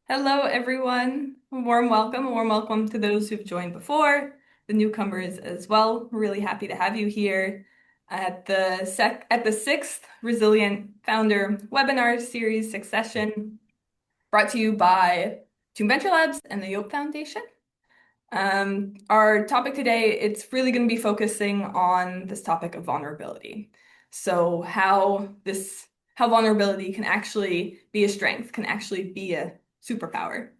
Hello, everyone. A warm welcome to those who've joined before, the newcomers as well. We're really happy to have you here at the sixth Resilient Founder webinar series, sixth session, brought to you by TUM Venture Labs and the Yope Foundation. Our topic today, it's really going to be focusing on this topic of vulnerability. So how vulnerability can actually be a strength, can actually be a superpower.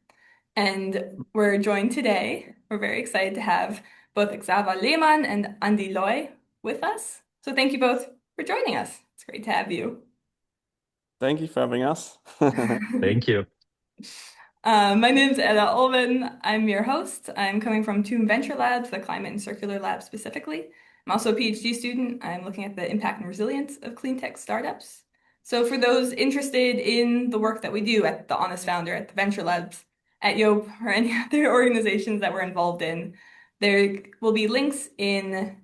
And we're joined today. We're very excited to have both Xaver Lehmann and Andy Loy with us. So thank you both for joining us. It's great to have you. Thank you for having us. Thank you. My name's Anna Ullmann. I'm your host. I'm coming from TUM Venture Labs, the Climate and Circular Lab specifically. I'm also a PhD student. I'm looking at the impact and resilience of clean tech startups. So for those interested in the work that we do at the Honest Founder, at the Venture Labs, at Yope, or any other organizations that we're involved in, there will be links in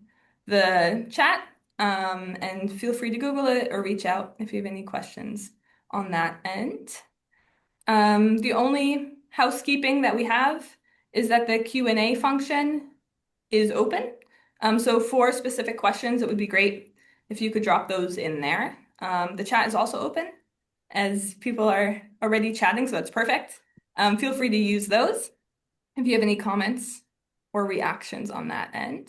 the chat, and feel free to Google it or reach out if you have any questions on that end. The only housekeeping that we have is that the Q&A function is open. So for specific questions, it would be great if you could drop those in there. The chat is also open as people are already chatting, so that's perfect. Feel free to use those if you have any comments or reactions on that end.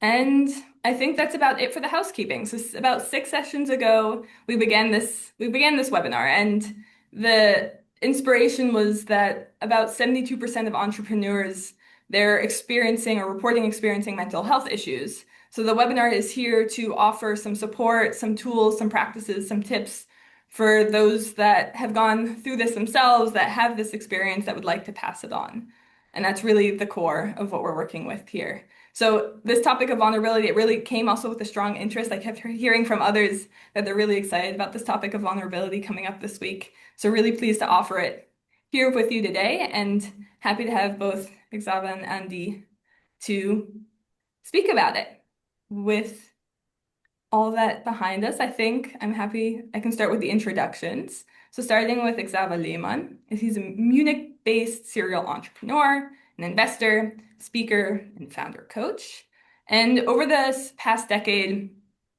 And I think that's about it for the housekeeping. So about 6 sessions ago, we began this webinar, and the inspiration was that about 72% of entrepreneurs, they're experiencing or reporting experiencing mental health issues. So the webinar is here to offer some support, some tools, some practices, some tips for those that have gone through this themselves, that have this experience, that would like to pass it on. And that's really the core of what we're working with here. So this topic of vulnerability, it really came also with a strong interest. I kept hearing from others that they're really excited about this topic of vulnerability coming up this week. So really pleased to offer it here with you today, and happy to have both Xaver and Andy to speak about it. With all that behind us, I think I'm happy I can start with the introductions. So starting with Xaver Lehmann, he's a Munich-based serial entrepreneur, an investor, speaker, and founder coach. And over this past decade,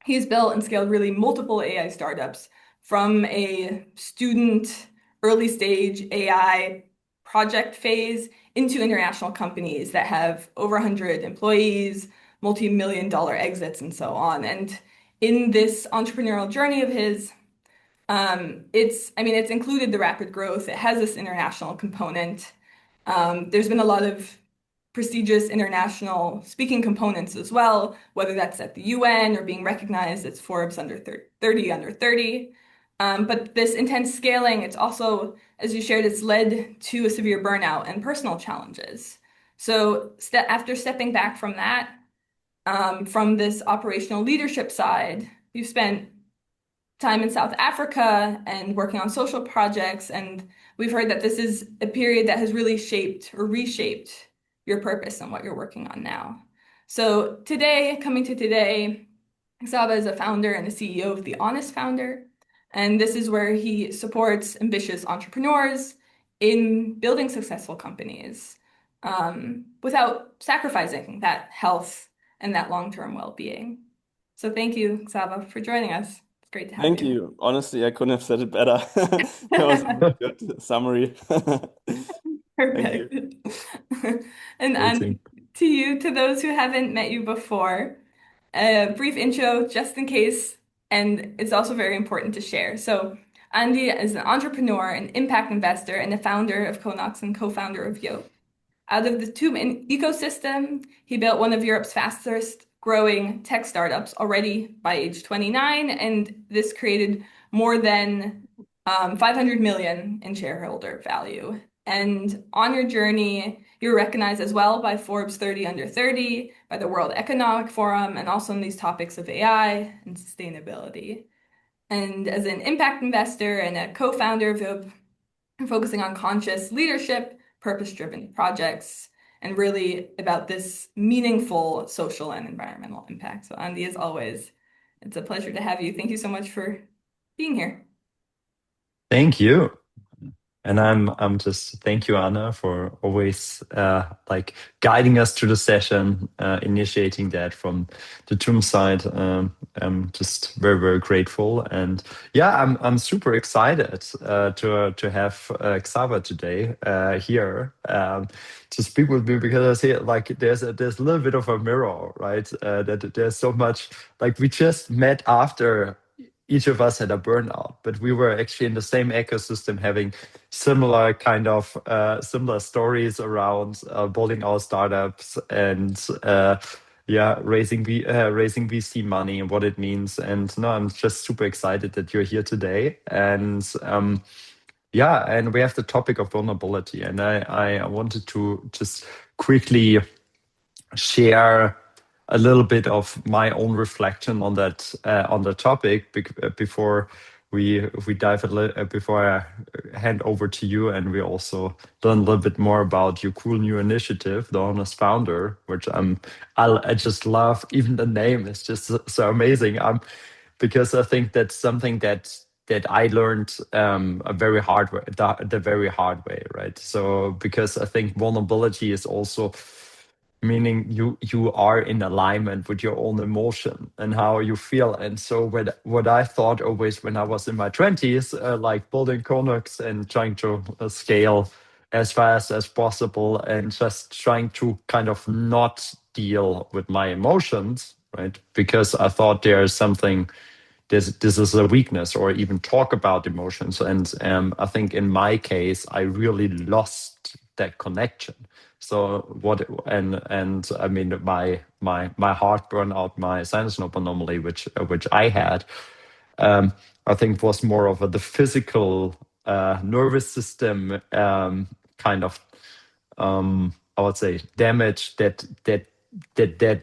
he's built and scaled really multiple AI startups from a student early stage AI project phase into international companies that have over 100 employees, multi-million dollar exits, and so on. And in this entrepreneurial journey of his, it's included the rapid growth. It has this international component. There's been a lot of prestigious international speaking components as well, whether that's at the UN or being recognized as Forbes under 30 under 30. But this intense scaling, it's also, as you shared, it's led to a severe burnout and personal challenges. So after stepping back from that, from this operational leadership side, you've spent time in South Africa and working on social projects, and we've heard that this is a period that has really shaped or reshaped your purpose and what you're working on now. So today, coming to today, Xaver is a founder and a CEO of the Honest Founder, and this is where he supports ambitious entrepreneurs in building successful companies, without sacrificing that health and that long-term well-being. So thank you, Xaver, for joining us. It's great to have Thank you. you. Honestly, I couldn't have said it better. That was a good summary. Thank you. Perfect. And Amazing. to you, to those who haven't met you before, a brief intro just in case, and it's also very important to share. So Andy is an entrepreneur, an impact investor, and the founder of Conox and co-founder of Yope. Out of the TUM ecosystem, he built one of Europe's fastest growing tech startups already by age 29, and this created more than 500 million in shareholder value. And on your journey, you're recognized as well by Forbes 30 under 30, by the World Economic Forum, and also in these topics of AI and sustainability. And as an impact investor and a co-founder of Yope, focusing on conscious leadership, purpose-driven projects, and really about this meaningful social and environmental impact. So Andy, as always, it's a pleasure to have you. Thank you so much for being here. Thank you. And I'm just thank you, Anna, for always like guiding us through the session, initiating that from the TUM side. I'm just very, very grateful. And yeah, I'm super excited to have Xaver today here to speak with me, because I see like there's a little bit of a mirror, right? That there's so much, like we just met after each of us had a burnout, but we were actually in the same ecosystem, having similar kind of similar stories around building our startups and yeah, raising VC money and what it means. And no, I'm just super excited that you're here today. And yeah, and we have the topic of vulnerability, and I wanted to just quickly share a little bit of my own reflection on the topic before we dive before I hand over to you, and we also learn a little bit more about your cool new initiative, the Honest Founder, which I just love. Even the name is just so amazing. Because I think that's something that I learned a very hard way, the very hard way, right? So because I think vulnerability is also meaning you are in alignment with your own emotion and how you feel. And so what I thought always when I was in my 20s, like building Konux and trying to scale as fast as possible and just trying to kind of not deal with my emotions, right? Because I thought there's something, this is a weakness, or even talk about emotions. And I think in my case, I really lost that connection. So what and I mean my heart burnout, my sinus node anomaly, which I had, I think was more of the physical nervous system kind of I would say damage that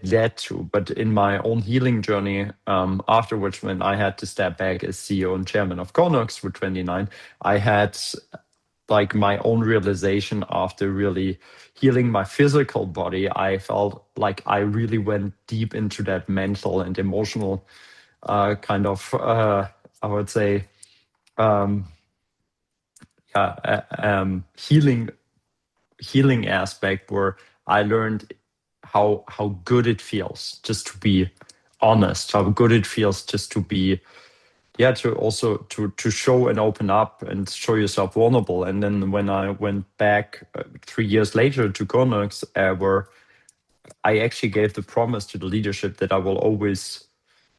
led to. But in my own healing journey, afterwards, when I had to step back as CEO and chairman of Connox for 29, I had like my own realization after really healing my physical body. I felt like I really went deep into that mental and emotional kind of, I would say, um, healing aspect, where I learned how good it feels just to be honest, how good it feels just to be, yeah, to also to show and open up and show yourself vulnerable. And then when I went back 3 years later to Connex, where I actually gave the promise to the leadership that I will always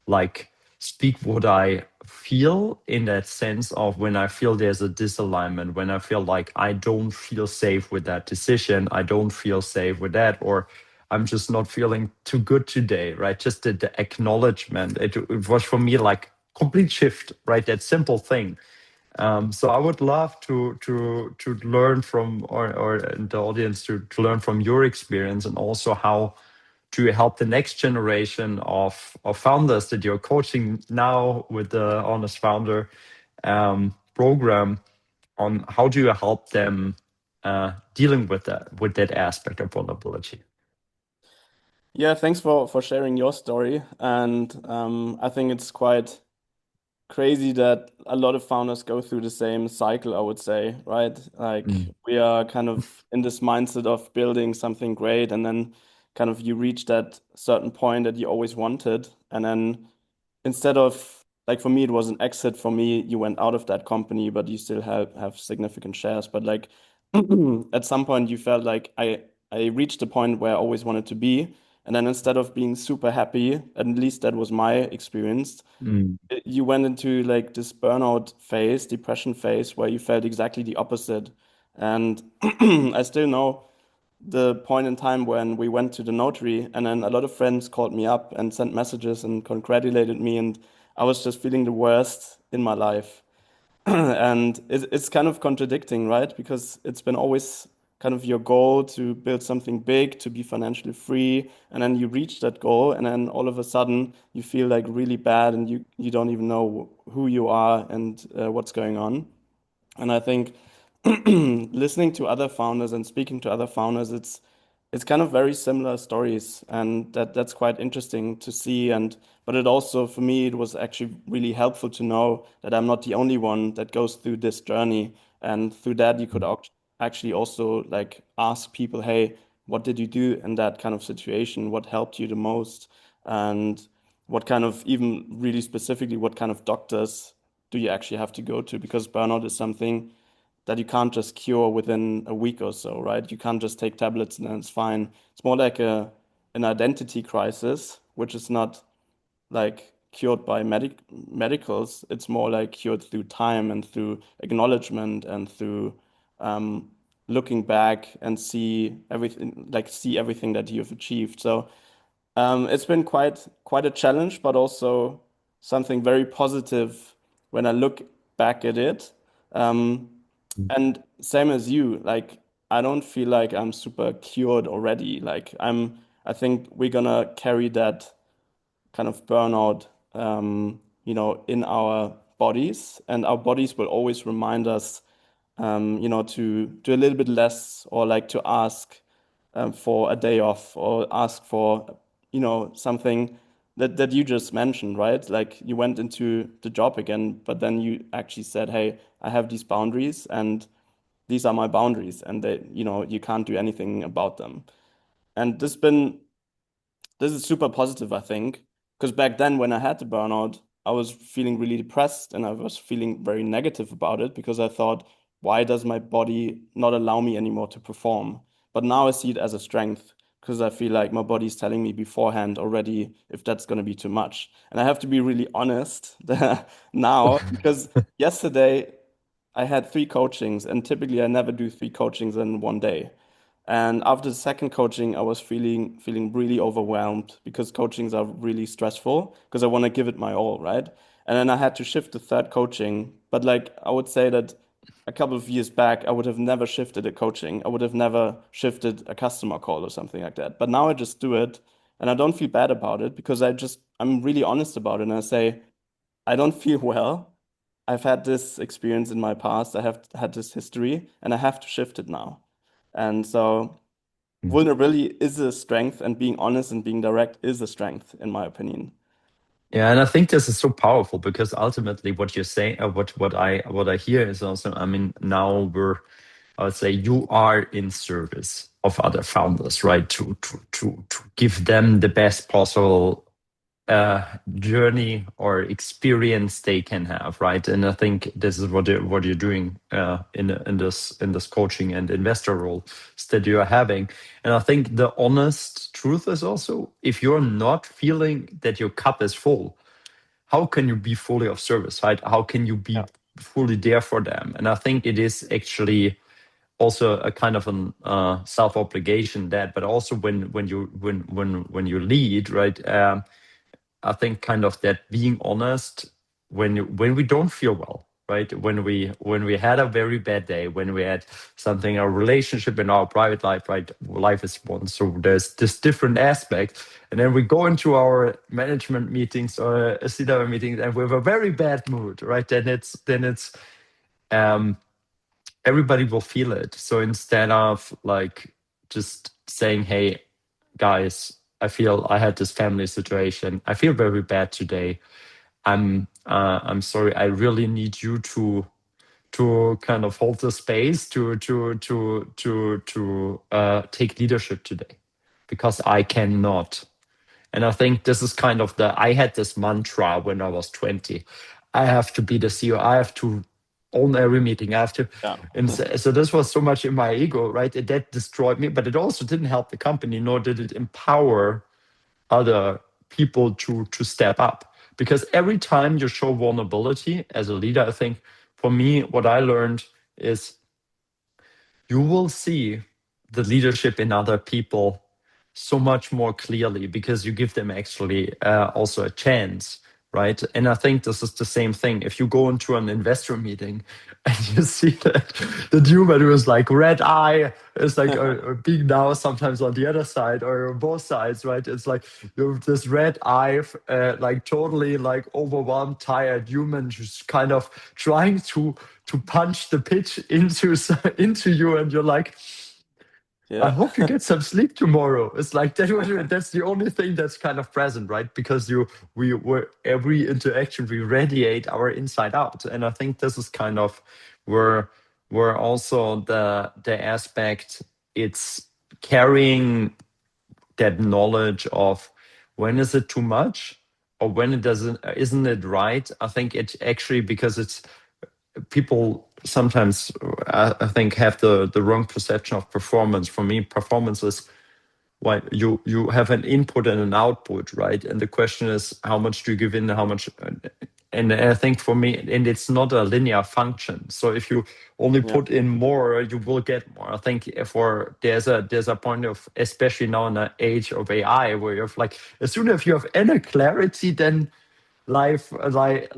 like speak what I feel, in that sense of when I feel there's a disalignment, when I feel like I don't feel safe with that decision, I don't feel safe with that, or I'm just not feeling too good today, right? Just the acknowledgement. It was for me like complete shift, right? That simple thing. So I would love to learn from, or the audience to learn from your experience, and also how to help the next generation of founders that you're coaching now with the Honest Founder program, on how do you help them dealing with that aspect of vulnerability. Yeah, thanks for sharing your story. And I think it's quite crazy that a lot of founders go through the same cycle, I would say, right? Like Mm, we are kind of in this mindset of building something great, and then kind of you reach that certain point that you always wanted. And then instead of, like, for me, it was an exit. For me, you went out of that company, but you still have significant shares. But like at some point you felt like I reached the point where I always wanted to be. And then instead of being super happy, at least that was my experience, mm, you went into like this burnout phase, depression phase, where you felt exactly the opposite. And I still know the point in time when we went to the notary, and then a lot of friends called me up and sent messages and congratulated me, and I was just feeling the worst in my life. And it's kind of contradicting, right? Because it's been always kind of your goal to build something big, to be financially free, and then you reach that goal, and then all of a sudden you feel like really bad, and you don't even know who you are and what's going on. And I think listening to other founders and speaking to other founders, it's kind of very similar stories, and that's quite interesting to see. And but it also, for me, it was actually really helpful to know that I'm not the only one that goes through this journey. And through that, you could actually also like ask people, hey, what did you do in that kind of situation? What helped you the most? And what kind of, even really specifically, what kind of doctors do you actually have to go to? Because burnout is something that you can't just cure within a week or so, right? You can't just take tablets and then it's fine. It's more like an identity crisis, which is not like cured by medicals. It's more like cured through time and through acknowledgement and through um, looking back and see everything that you've achieved. So it's been quite a challenge, but also something very positive when I look back at it. Um, and same as you, like I don't feel like I'm super cured already. I think we're gonna carry that kind of burnout, in our bodies, and our bodies will always remind us, to do a little bit less or like to ask for a day off or ask for, something that you just mentioned, right? Like you went into the job again, but then you actually said, hey, I have these boundaries and these are my boundaries, and you can't do anything about them. And this is super positive, I think, because back then when I had the burnout, I was feeling really depressed and I was feeling very negative about it because I thought, why does my body not allow me anymore to perform? But now I see it as a strength because I feel like my body's telling me beforehand already if that's going to be too much. And I have to be really honest now because yesterday I had 3 coachings, and typically I never do 3 coachings in one day. And after the second coaching, I was feeling really overwhelmed because coachings are really stressful because I want to give it my all, right? And then I had to shift the third coaching. But like I would say that a couple of years back, I would have never shifted a coaching. I would have never shifted a customer call or something like that. But now I just do it and I don't feel bad about it because I'm really honest about it. And I say, I don't feel well. I've had this experience in my past. I have had this history and I have to shift it now. And so vulnerability is a strength, and being honest and being direct is a strength, in my opinion. Yeah, and I think this is so powerful because ultimately what you're saying, what I hear is also, I mean, now I would say you are in service of other founders, right? To give them the best possible journey or experience they can have, right? And I think this is what you're doing in this coaching and investor role that you are having. And I think the honest truth is also, if you're not feeling that your cup is full, how can you be fully of service, right? How can you be Yeah. fully there for them? And I think it is actually also a kind of an self obligation that, but also when you lead, right? I think kind of that being honest when we don't feel well, right? When we had a very bad day, when we had something, our relationship in our private life, right? Life is one, so there's this different aspect, and then we go into our management meetings or a C-level meetings, and we have a very bad mood, right? Then it's um everybody will feel it. So instead of like just saying, hey, guys, I feel I had this family situation. I feel very bad today. I'm sorry. I really need you to kind of hold the space to take leadership today because I cannot. And I think this is kind of I had this mantra when I was 20. I have to be the CEO. I have to own every meeting. I have to. Yeah. And so this was so much in my ego, right? That destroyed me, but it also didn't help the company, nor did it empower other people to step up. Because every time you show vulnerability as a leader, I think for me, what I learned is you will see the leadership in other people so much more clearly because you give them actually also a chance, right? And I think this is the same thing. If you go into an investor meeting and you see that the human who is like red eye is like or being now sometimes on the other side or on both sides, right? It's like you have this red eye, like totally like overwhelmed, tired human, just kind of trying to punch the pitch into you, and you're like, I Yeah. hope you get some sleep tomorrow. It's like that's the only thing that's kind of present, right? Because we every interaction we radiate our inside out, and I think this is kind of where where also the aspect, it's carrying that knowledge of when is it too much or when it doesn't isn't it right. I think it actually, because it's people sometimes I think have the wrong perception of performance. For me, performance is why you have an input and an output, right? And the question is, how much do you give in and how much, and I think for me, and it's not a linear function. So if you only Yeah. put in more, you will get more. I think for there's a point of, especially now in the age of AI, where you have like, as soon as you have any clarity, then life like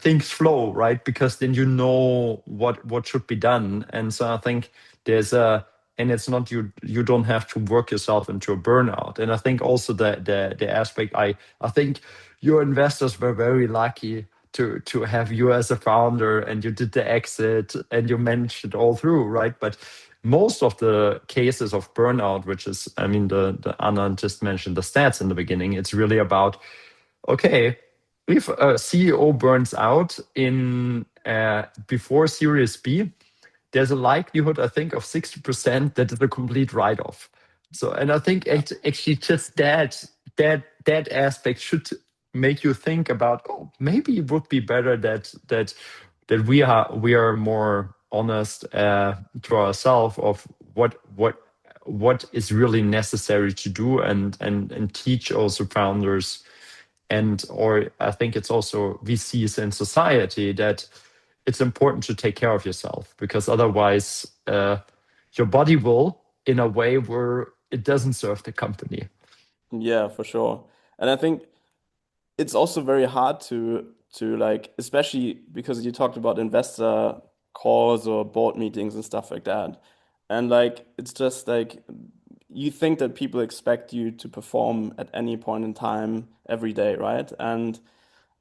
things flow, right? Because then you know what should be done. And so I think there's a, and it's not, you don't have to work yourself into a burnout. And I think also the aspect, I think your investors were very lucky to have you as a founder, and you did the exit and you managed it all through, right? But most of the cases of burnout, which is, I mean, the Anna just mentioned the stats in the beginning, it's really about, okay, if a CEO burns out in before Series B, there's a likelihood, I think, of 60% that is a complete write-off. So, and I think actually just that aspect should make you think about, oh, maybe it would be better that we are more honest to ourselves of what is really necessary to do, and teach also founders, and or I think it's also VCs in society, that it's important to take care of yourself, because otherwise your body will, in a way where it doesn't serve the company. Yeah, for sure. And I think it's also very hard to like, especially because you talked about investor calls or board meetings and stuff like that. And like it's just like you think that people expect you to perform at any point in time every day, right? And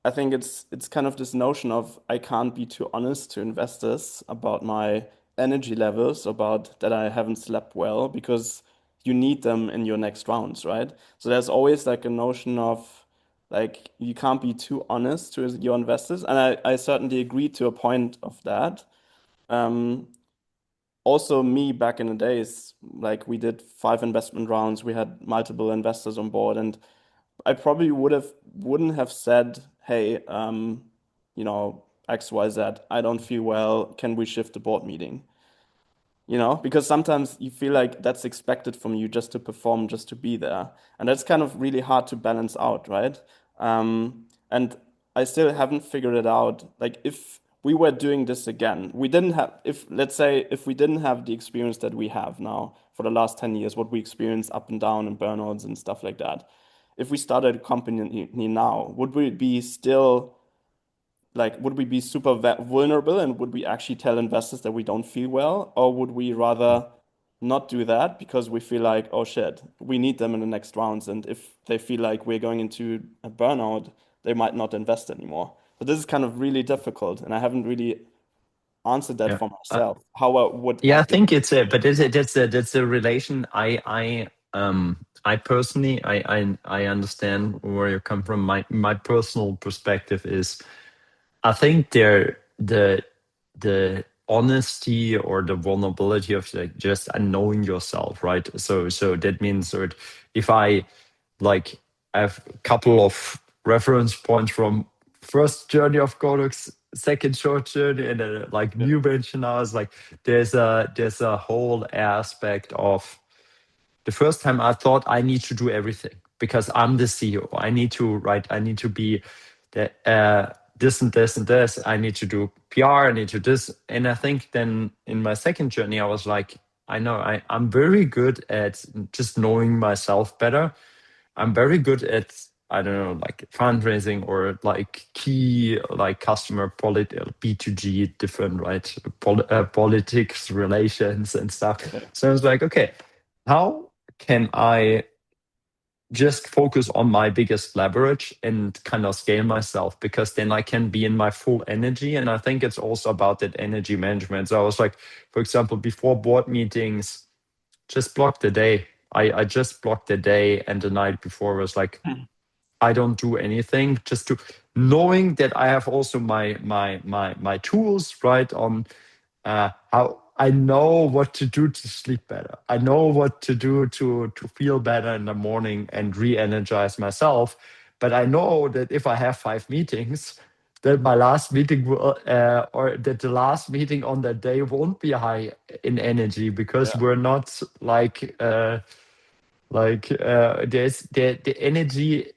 I think it's kind of this notion of I can't be too honest to investors about my energy levels, about that I haven't slept well, because you need them in your next rounds, right? So there's always like a notion of like you can't be too honest to your investors, and I certainly agree to a point of that. Um, Also, me back in the days, like we did 5 investment rounds, we had multiple investors on board, and I probably wouldn't have said, "Hey, XYZ, I don't feel well. Can we shift the board meeting?" Because sometimes you feel like that's expected from you just to perform, just to be there, and that's kind of really hard to balance out, right? And I still haven't figured it out. Like if we were doing this again, we didn't have, if let's say if we didn't have the experience that we have now for the last 10 years, what we experienced up and down and burnouts and stuff like that. If we started a company now, would we be still like, would we be super vulnerable, and would we actually tell investors that we don't feel well? Or would we rather not do that because we feel like, oh shit, we need them in the next rounds. And if they feel like we're going into a burnout, they might not invest anymore. But this is kind of really difficult. And I haven't really answered that Yeah. for myself, how I would Yeah, I act. think it's a, but that's a relation. I personally, I understand where you come from. My personal perspective is, I think the honesty or the vulnerability of like just knowing yourself, right? So that means that if I like have a couple of reference points from first journey of Codex, second short journey, and then like Yeah. new venture now, is like there's a whole aspect of the first time I thought I need to do everything because I'm the CEO. I need to write, I need to be the this and this and this. I need to do PR, I need to this. And I think then in my second journey, I was like, I know I'm very good at just knowing myself better. I'm very good at, I don't know, like fundraising or like key like customer B2G different, right? Politics relations and stuff. Yeah. So I was like, okay, how can I just focus on my biggest leverage and kind of scale myself, because then I can be in my full energy. And I think it's also about that energy management. So I was like, for example, before board meetings, just block the day. I just blocked the day, and the night before was like, I don't do anything, just to knowing that I have also my tools right on how I know what to do to sleep better. I know what to do to feel better in the morning and re-energize myself. But I know that if I have 5 meetings, that my last meeting will, or that the last meeting on that day won't be high in energy because Yeah. we're not there's the energy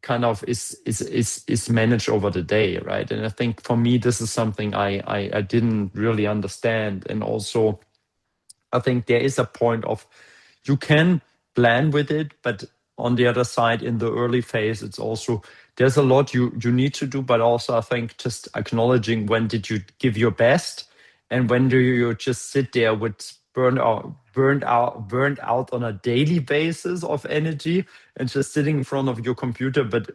kind of is managed over the day, right? And I think for me this is something I didn't really understand. And also I think there is a point of you can plan with it, but on the other side, in the early phase, it's also there's a lot you need to do, but also I think just acknowledging when did you give your best and when do you just sit there with burned out on a daily basis of energy and just sitting in front of your computer, but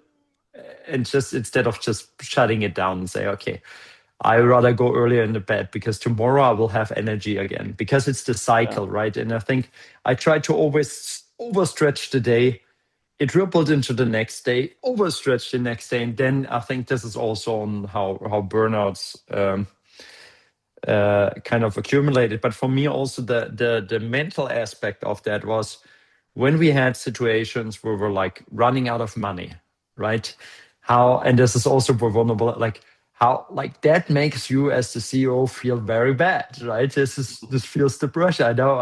and just instead of just shutting it down and say, okay, I rather go earlier in the bed because tomorrow I will have energy again because it's the Yeah. cycle, right? And I think I try to always overstretch the day. It rippled into the next day, overstretch the next day, and then I think this is also on how burnouts kind of accumulated. But for me, also the mental aspect of that was when we had situations where we're like running out of money, right? How, and this is also for vulnerable, like how, like that makes you as the CEO feel very bad, right? This feels the pressure. I know,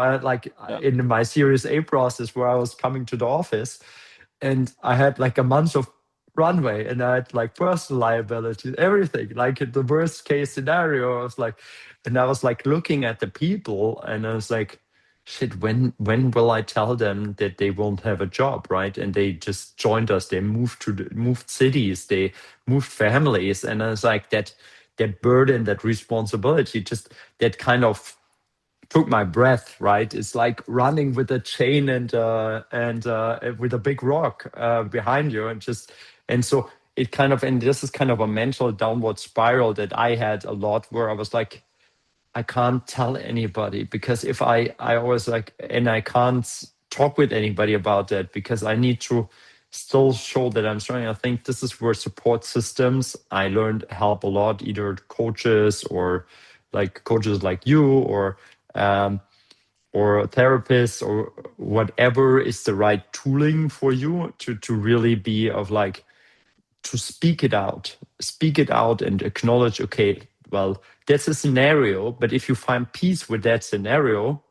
Yeah. in my Series A process where I was coming to the office, and I had like a month of runway, and I had like personal liability, everything. Like in the worst case scenario, I was like looking at the people, and I was like, shit, when will I tell them that they won't have a job, right? And they just joined us. They moved cities, they moved families, and I was like that burden, that responsibility, just that kind of took my breath, right? It's like running with a chain and with a big rock behind you, and so it kind of, and this is kind of a mental downward spiral that I had a lot, where I was like, I can't tell anybody because if I always like, and I can't talk with anybody about that because I need to still show that I'm strong. I think this is where support systems I learned help a lot, either coaches or like coaches like you um, or therapists or whatever is the right tooling for you to really be of like to speak it out and acknowledge, okay, well, that's a scenario, but if you find peace with that scenario,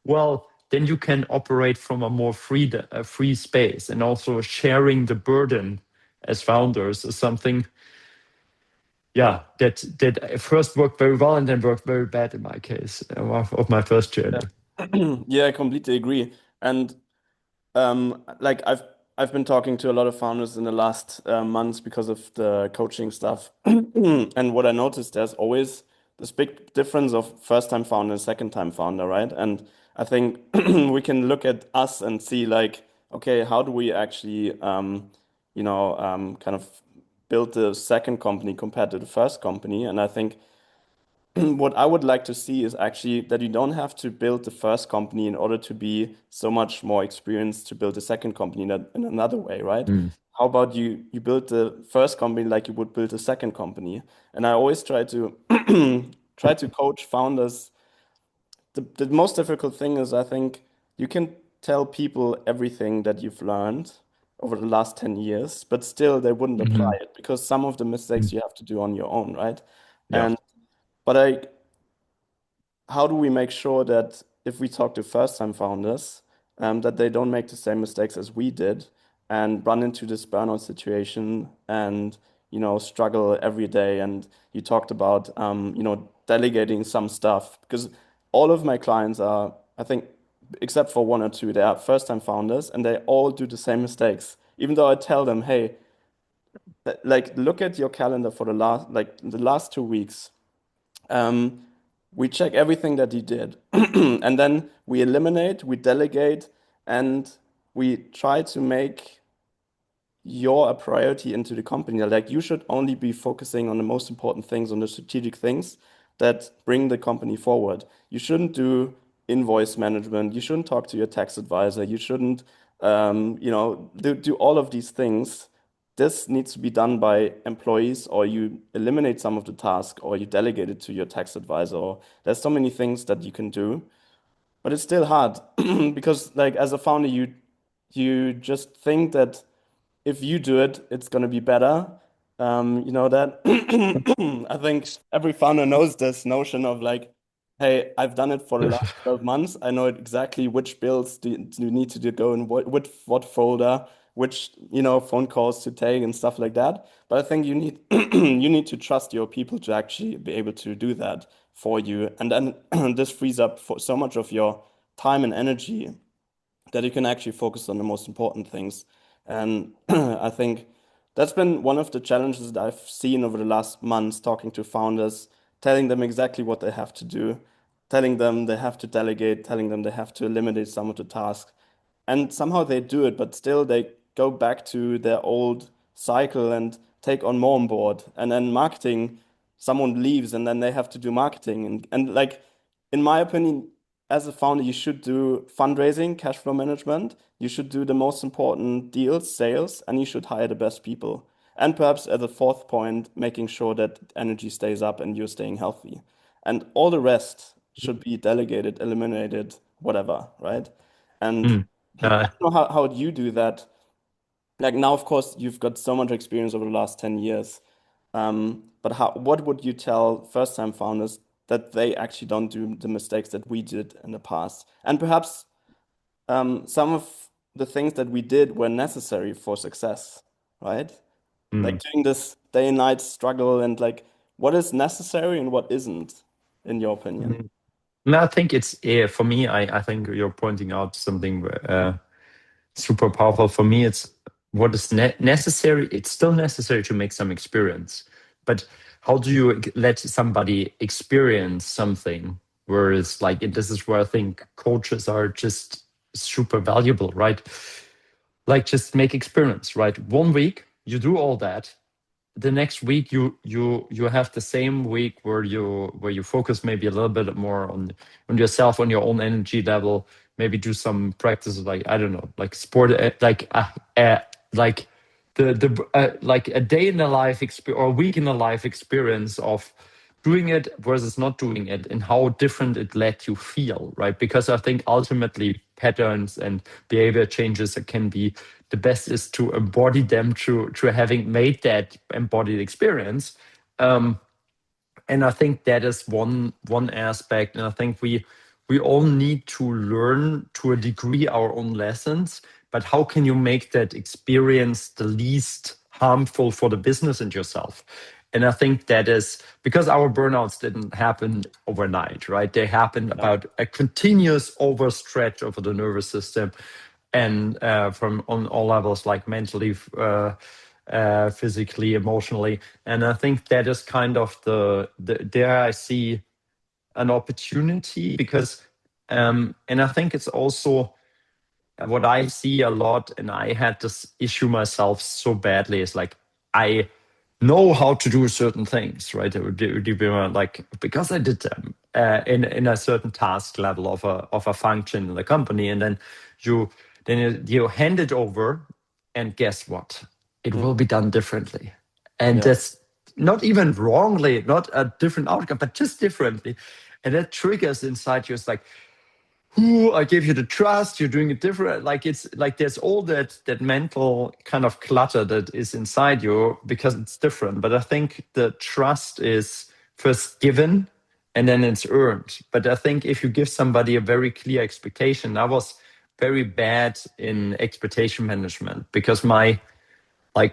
well, then you can operate from a free space. And also sharing the burden as founders is something, yeah, that at first worked very well and then worked very bad in my case of my first journey. Yeah, I completely agree. And like I've been talking to a lot of founders in the last months because of the coaching stuff. And what I noticed, there's always this big difference of first-time founder and second-time founder, right? And I think we can look at us and see like, okay, how do we actually kind of build the second company compared to the first company? And I think what I would like to see is actually that you don't have to build the first company in order to be so much more experienced to build a second company in another way, right? Mm. How about you build the first company like you would build a second company? And I always try to try to coach founders. The most difficult thing is I think you can tell people everything that you've learned over the last 10 years, but still they wouldn't apply Mhm. it because some of the mistakes you have to do on your own, right? Yeah. And but how do we make sure that if we talk to first-time founders, that they don't make the same mistakes as we did and run into this burnout situation and struggle every day? And you talked about delegating some stuff because all of my clients are, I think, except for one or two, they are first-time founders and they all do the same mistakes. Even though I tell them, hey, like look at your calendar for the last 2 weeks. Um, we check everything that he did, and then we eliminate, we delegate, and we try to make your a priority into the company. Like you should only be focusing on the most important things, on the strategic things that bring the company forward. You shouldn't do invoice management. You shouldn't talk to your tax advisor. You shouldn't, do all of these things this needs to be done by employees, or you eliminate some of the task, or you delegate it to your tax advisor. Or there's so many things that you can do, but it's still hard because like as a founder, you just think that if you do it, it's going to be better. You know that I think every founder knows this notion of like, hey, I've done it for the last 12 months. I know exactly which bills do you need to go in what folder, which, phone calls to take and stuff like that. But I think you need you need to trust your people to actually be able to do that for you. And then this frees up for so much of your time and energy that you can actually focus on the most important things. And I think that's been one of the challenges that I've seen over the last months talking to founders, telling them exactly what they have to do, telling them they have to delegate, telling them they have to eliminate some of the tasks. And somehow they do it, but still they go back to their old cycle and take on more on board. And then marketing, someone leaves and then they have to do marketing. And like, in my opinion, as a founder, you should do fundraising, cash flow management. You should do the most important deals, sales, and you should hire the best people. And perhaps as a fourth point, making sure that energy stays up and you're staying healthy. And all the rest should be delegated, eliminated, whatever, right? And Mm. I don't know how you do that. Like now, of course, you've got so much experience over the last 10 years. But what would you tell first-time founders that they actually don't do the mistakes that we did in the past? And perhaps some of the things that we did were necessary for success, right? Like Mm. doing this day and night struggle and like what is necessary and what isn't, in your opinion. Mm. No, I think it's for me. I think you're pointing out something super powerful. For me, it's what is necessary. It's still necessary to make some experience, but how do you let somebody experience something? Whereas, like, this is where I think coaches are just super valuable, right? Like, just make experience, right? 1 week, you do all that, the next week you have the same week where you focus maybe a little bit more on yourself, on your own energy level, maybe do some practices like, I don't know, like sport, like like a day in a life experience or a week in a life experience of doing it versus not doing it, and how different it let you feel, right? Because I think ultimately patterns and behavior changes can be, the best is to embody them through having made that embodied experience. Um, and I think that is one aspect. And I think we all need to learn to a degree our own lessons. But how can you make that experience the least harmful for the business and yourself? And I think that is because our burnouts didn't happen overnight, right? They happened about a continuous overstretch over the nervous system, and from on all levels, like mentally, physically, emotionally. And I think that is kind of the there I see an opportunity because, and I think it's also what I see a lot, and I had this issue myself so badly, is like I know how to do certain things, right? It would be like because I did them in a certain task level of a function in the company, and then you hand it over, and guess what? It will be done differently, and Yeah. that's not even wrongly, not a different outcome, but just differently, and that triggers inside you. It's like, who I gave you the trust, you're doing it different. Like it's like there's all that mental kind of clutter that is inside you because it's different. But I think the trust is first given and then it's earned. But I think if you give somebody a very clear expectation, I was very bad in expectation management because my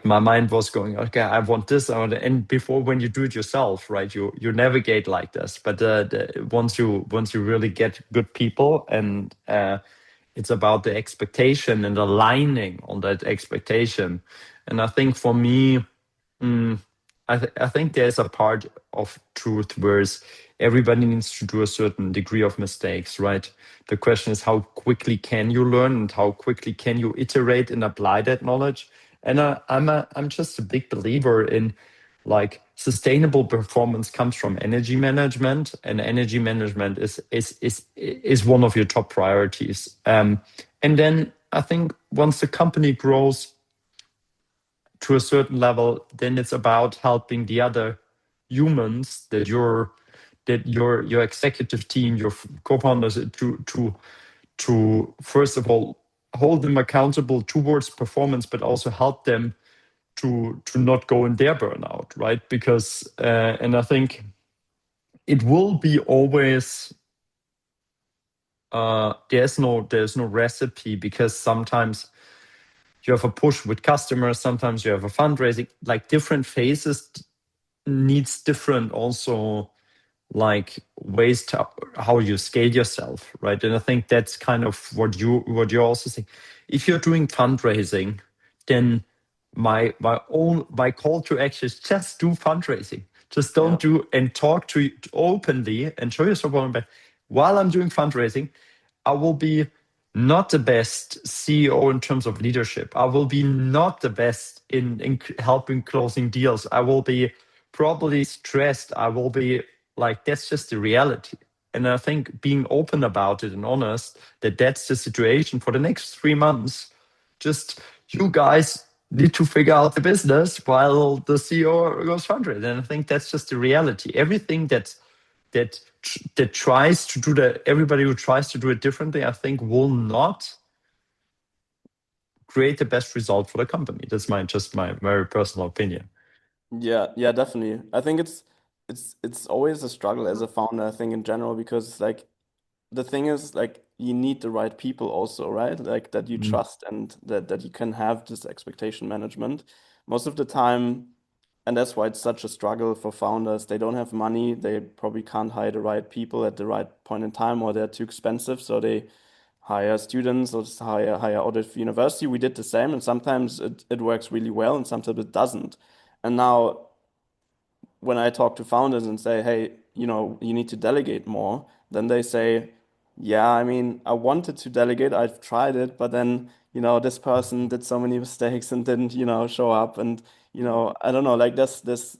mind was going, okay, I want this, and before, when you do it yourself, right, you navigate like this. But once you really get good people, and it's about the expectation and aligning on that expectation. And I think for me, mm, I think there's a part of truth where everybody needs to do a certain degree of mistakes, right? The question is how quickly can you learn and how quickly can you iterate and apply that knowledge. And I'm just a big believer in like sustainable performance comes from energy management, and energy management is one of your top priorities. And then I think once the company grows, to a certain level, then it's about helping the other humans that your executive team, your co-founders, to first of all hold them accountable towards performance, but also help them to not go in their burnout, right? Because and I think it will be always there's no recipe, because sometimes you have a push with customers, sometimes you have a fundraising, like different phases needs different also like ways to how you scale yourself, right? And I think that's kind of what you're also saying. If you're doing fundraising, then my call to action is just do fundraising. Just Yeah. don't do and talk to openly and show yourself open. But while I'm doing fundraising, I will be not the best CEO in terms of leadership. I will be not the best in helping closing deals. I will be probably stressed. I will be like, that's just the reality. And I think being open about it and honest that that's the situation for the next 3 months, just you guys need to figure out the business while the CEO goes fundraising. And I think that's just the reality. Everything that tries to do that, everybody who tries to do it differently, I think will not create the best result for the company. That's my very personal opinion. Yeah, yeah, definitely. I think it's always a struggle as a founder, I think in general, because like the thing is like you need the right people also, right? Like that you Mm, trust and that you can have this expectation management. Most of the time, and that's why it's such a struggle for founders. They don't have money, they probably can't hire the right people at the right point in time, or they're too expensive, so they hire students or just hire out of university. We did the same, and sometimes it works really well and sometimes it doesn't. And now when I talk to founders and say, hey, you need to delegate more, then they say, yeah, I mean, I wanted to delegate, I've tried it, but then, this person did so many mistakes and didn't, show up. And, I don't know, like this.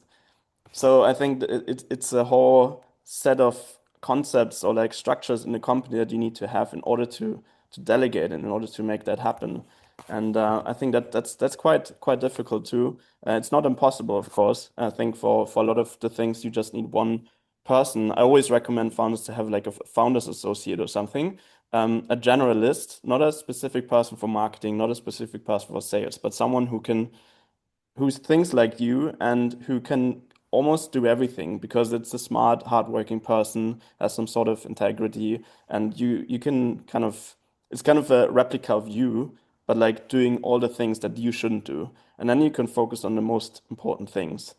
So I think it's a whole set of concepts or like structures in the company that you need to have in order to delegate and in order to make that happen. And I think that's quite difficult too. It's not impossible, of course. I think for a lot of the things you just need one person. I always recommend founders to have like a founders associate or something, a generalist, not a specific person for marketing, not a specific person for sales, but someone who thinks like you and who can almost do everything because it's a smart, hardworking person, has some sort of integrity, and you can kind of it's kind of a replica of you, but like doing all the things that you shouldn't do, and then you can focus on the most important things.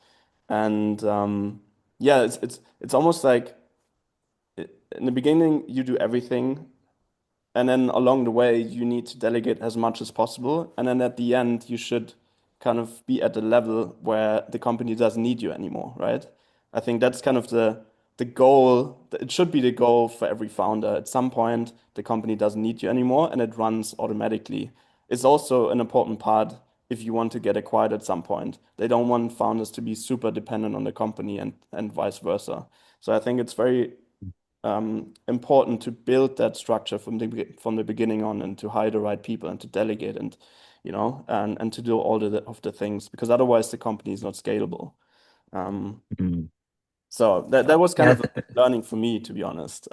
And yeah, it's almost like in the beginning you do everything, and then along the way, you need to delegate as much as possible. And then at the end, you should kind of be at the level where the company doesn't need you anymore, right? I think that's kind of the goal. It should be the goal for every founder. At some point, the company doesn't need you anymore and it runs automatically. It's also an important part if you want to get acquired at some point. They don't want founders to be super dependent on the company and vice versa. So I think it's very important to build that structure from the beginning on and to hire the right people and to delegate and and to do all of the things because otherwise the company is not scalable. Um, mm. so that was kind Yeah. of a learning for me, to be honest.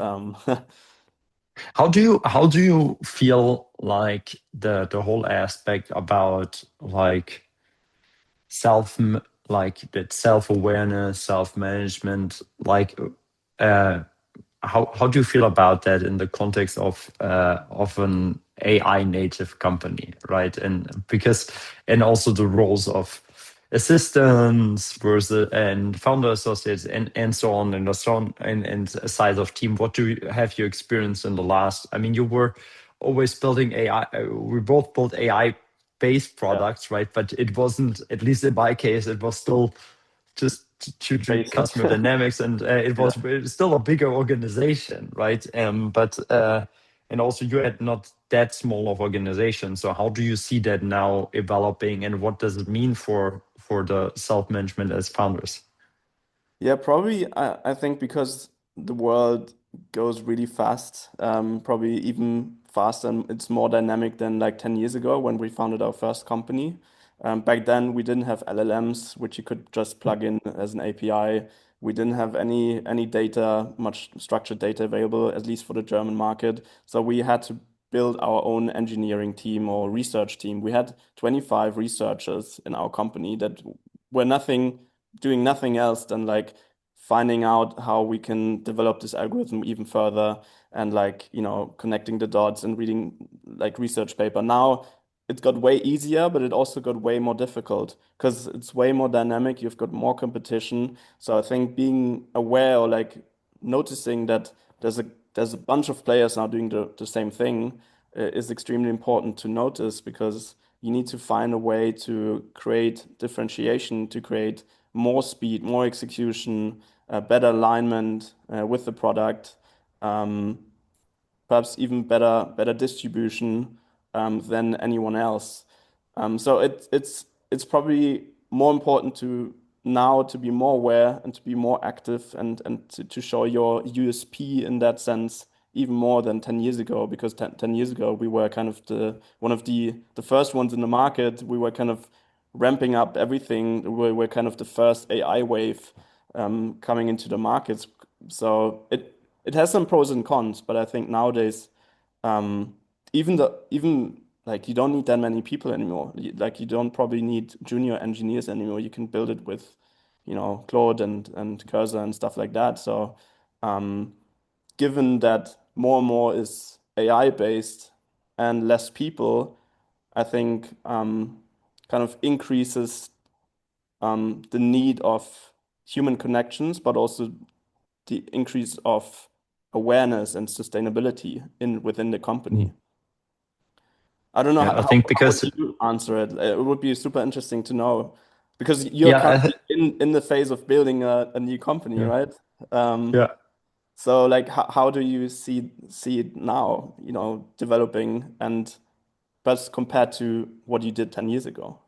How do you feel like the whole aspect about like self like that self-awareness, self-management, like uh how do you feel about that in the context of an AI native company, right? And because and also the roles of assistants versus and founder associates and so on and so on and size of team. What do you have you experienced in the last? I mean, you were always building AI. We both built AI based Yeah, products, right? But it wasn't, at least in my case, it was still just to basic. customer dynamics, and it Yeah. was still a bigger organization, right? But and also you had not that small of organization. So how do you see that now developing, and what does it mean for the self management as founders? Yeah, probably I think because the world goes really fast, probably even faster and it's more dynamic than like 10 years ago when we founded our first company. Back then, we didn't have LLMs, which you could just plug in as an API. We didn't have any data, much structured data available, at least for the German market. So we had to build our own engineering team or research team. We had 25 researchers in our company that were doing nothing else than like finding out how we can develop this algorithm even further and like, connecting the dots and reading like research paper. Now it got way easier, but it also got way more difficult because it's way more dynamic. You've got more competition. So I think being aware or like noticing that there's a bunch of players now doing the same thing is extremely important to notice because you need to find a way to create differentiation, to create more speed, more execution, better alignment with the product, um, perhaps even better distribution than anyone else. So it's probably more important to now to be more aware and to be more active and to show your USP in that sense even more than 10 years ago because 10 years ago we were kind of the one of the first ones in the market. We were kind of ramping up everything. We were kind of the first AI wave coming into the markets. So it has some pros and cons, but I think nowadays um, even like you don't need that many people anymore. Like you don't probably need junior engineers anymore. You can build it with, Claude and Cursor and stuff like that. So um, given that more and more is AI based and less people, I think kind of increases the need of human connections, but also the increase of awareness and sustainability within the company. I don't know Yeah, I how think would because you answer it. It would be super interesting to know because you're yeah, currently in the phase of building a new company, yeah, right? Um, yeah. so like how do you see it now, developing and perhaps compared to what you did 10 years ago?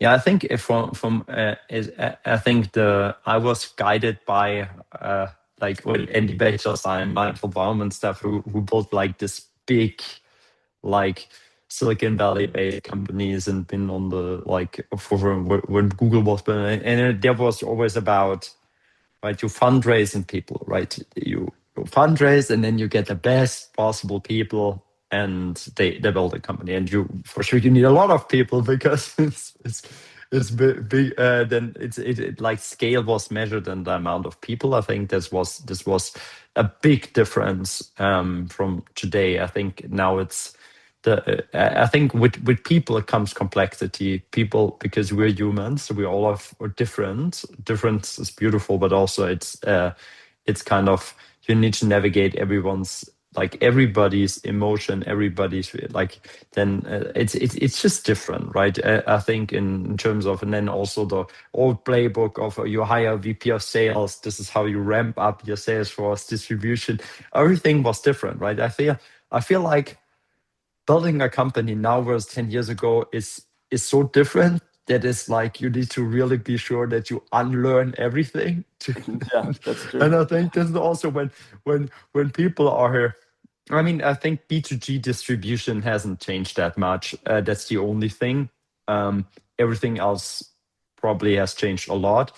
Yeah, I think if from is I think the I was guided by like when Andy Baker and Michael Baum and stuff who built like this big like Silicon Valley based companies and been on the like for when Google was building and there was always about right? You fundraise in people, right? You fundraise and then you get the best possible people and they build a company. And you for sure you need a lot of people because it's big. Then it like scale was measured in the amount of people. I think this was a big difference from today. I think now it's I think with people it comes complexity. People because we're humans, so we all are different. Difference is beautiful, but also it's kind of you need to navigate everyone's like everybody's emotion, everybody's like then it's just different, right? I think in terms of and then also the old playbook of you hire VP of sales. This is how you ramp up your sales force distribution. Everything was different, right? I feel like building a company now versus 10 years ago is so different that it's like you need to really be sure that you unlearn everything Yeah, that's and true. I think this is also when people are here. I mean, I think B2G distribution hasn't changed that much. That's the only thing. Everything else probably has changed a lot.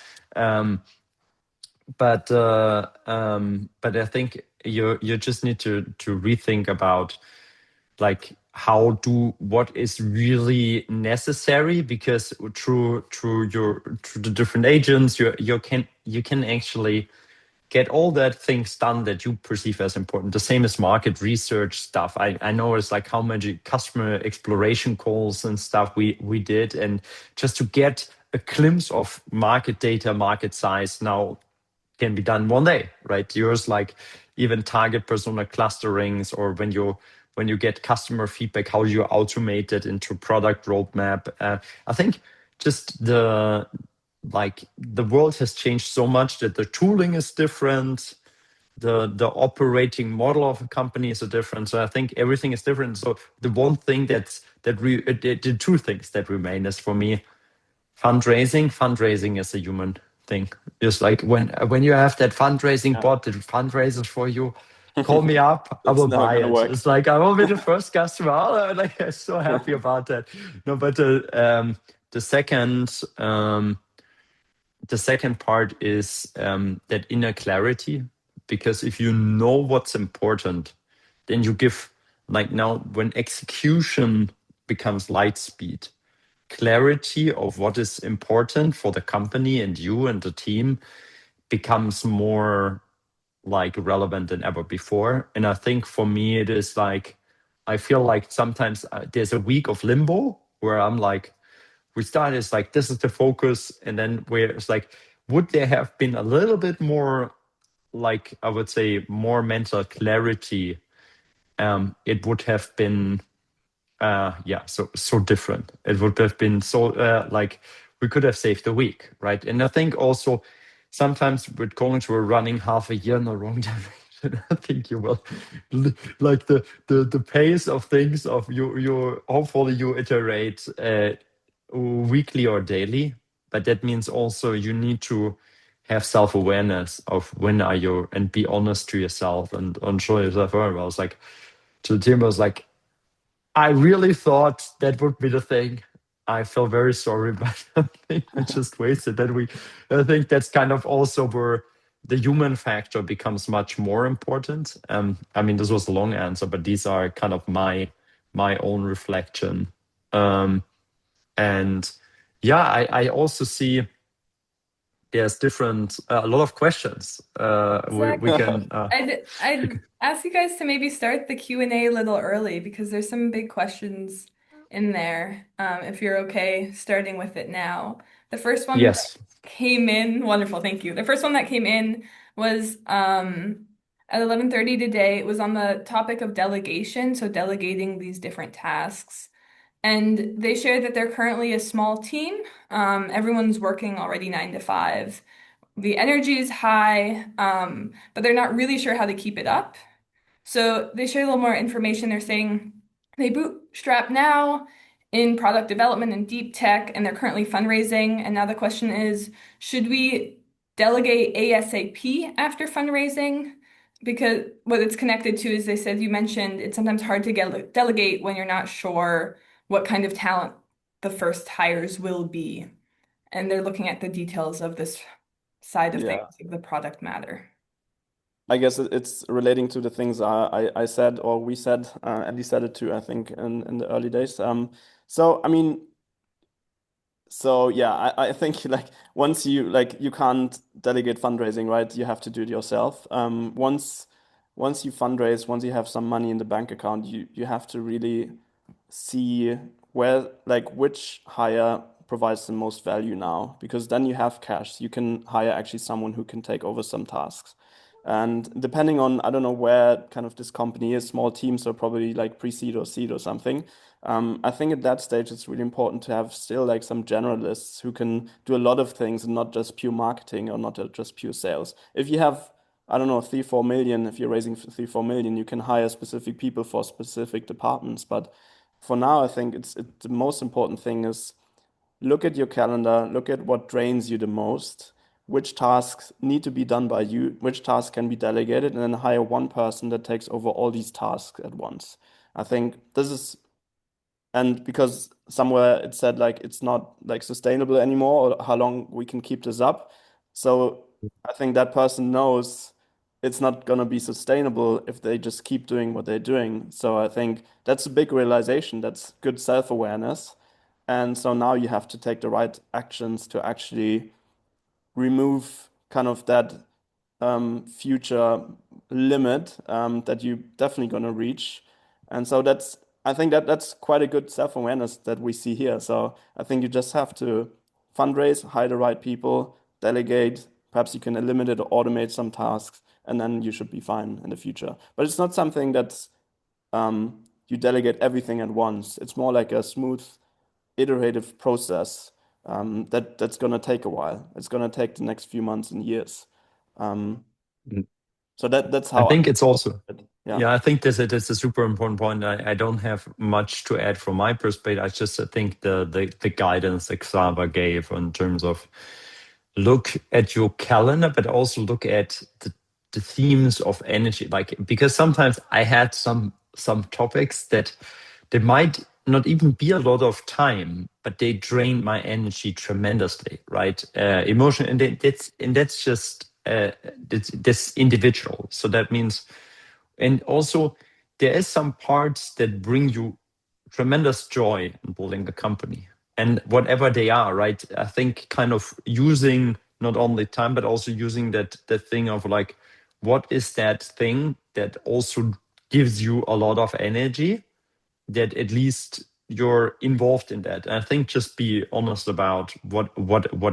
But I think you just need to rethink about like what is really necessary because through the different agents you can actually get all that things done that you perceive as important. The same as market research stuff. I know it's like how many customer exploration calls and stuff we did, and just to get a glimpse of market data, market size now can be done one day, right? Yours like even target persona clusterings, or when you get customer feedback, how you automate it into product roadmap. I think just the world has changed so much that the tooling is different, the operating model of a company is different. So I think everything is different. So the one thing the two things that remain is for me fundraising is a human thing. Just like when you have that fundraising Yeah. bot that fundraises for you, call me up, I It's will never buy gonna it. work. It's like I will be the first customer. Oh, like I'm so happy about that. No, but the second part is that inner clarity, because if you know what's important, then you give, like now when execution becomes light speed, clarity of what is important for the company and you and the team becomes more like relevant than ever before. And I think for me, it is like, I feel like sometimes there's a week of limbo where I'm like, we start as like, this is the focus. And then where it's like, would there have been a little bit more, like, I would say, more mental clarity? It would have been yeah, so different. It would have been so like we could have saved a week, right? And I think also sometimes with going to a running half a year in the wrong direction, I think you will like the pace of things of you hopefully you iterate weekly or daily, but that means also you need to have self-awareness of when are you, and be honest to yourself and show yourself. I was like to the team, I was like, I really thought that would be the thing. I feel very sorry, but I think we just wasted that week. I think that's kind of also where the human factor becomes much more important. I mean, this was a long answer, but these are kind of my own reflection. And yeah, I also see there's different a lot of questions. We Exactly. can I'd ask you guys to maybe start the Q&A a little early because there's some big questions in there. If you're okay starting with it now. The first one that yes. came in, wonderful, thank you. The first one that came in was at 11:30 today. It was on the topic of delegation, so delegating these different tasks. And they shared that they're currently a small team. Everyone's working already 9 to 5. The energy is high, but they're not really sure how to keep it up. So they share a little more information. They're saying they bootstrap now in product development and deep tech, and they're currently fundraising. And now the question is, should we delegate ASAP after fundraising? Because what it's connected to is they said you mentioned it's sometimes hard to get delegate when you're not sure what kind of talent the first hires will be. And they're looking at the details of this side of Yeah. things, like the product matter. I guess it's relating to the things I said or we said, Andy said it too, I think, in the early days. So I mean, so yeah, I think like once you like you can't delegate fundraising, right? You have to do it yourself. Once you fundraise, once you have some money in the bank account, you have to really see where like which hire provides the most value now, because then you have cash. You can hire actually someone who can take over some tasks. And depending on, I don't know where kind of this company is, small teams are probably like pre-seed or seed or something. I think at that stage it's really important to have still like some generalists who can do a lot of things and not just pure marketing or not just pure sales. If you have, I don't know, 3, 4 million, if you're raising 3, 4 million, you can hire specific people for specific departments. But for now, I think the most important thing is look at your calendar, look at what drains you the most, which tasks need to be done by you, which tasks can be delegated, and then hire one person that takes over all these tasks at once. I think this is, and because somewhere it said like it's not like sustainable anymore or how long we can keep this up. So I think that person knows it's not going to be sustainable if they just keep doing what they're doing. So I think that's a big realization. That's good self-awareness. And so now you have to take the right actions to actually remove kind of that future limit that you're definitely going to reach. And so I think that's quite a good self-awareness that we see here. So I think you just have to fundraise, hire the right people, delegate. Perhaps you can eliminate or automate some tasks, and then you should be fine in the future. But it's not something that's you delegate everything at once. It's more like a smooth iterative process that's going to take a while. It's going to take the next few months and years. Um, so that's I how I think it's also, see it. Yeah. yeah, I think that's a super important point. I don't have much to add from my perspective. I think the guidance that Xaver gave in terms of look at your calendar, but also look at the themes of energy, like, because sometimes I had some topics that they might not even be a lot of time, but they drain my energy tremendously, right? Emotion, and that's just that's individual. So that means, and also there is some parts that bring you tremendous joy in building a company, and whatever they are, right? I think kind of using not only time but also using that thing of like, what is that thing that also gives you a lot of energy, that at least you're involved in that. And I think just be honest about what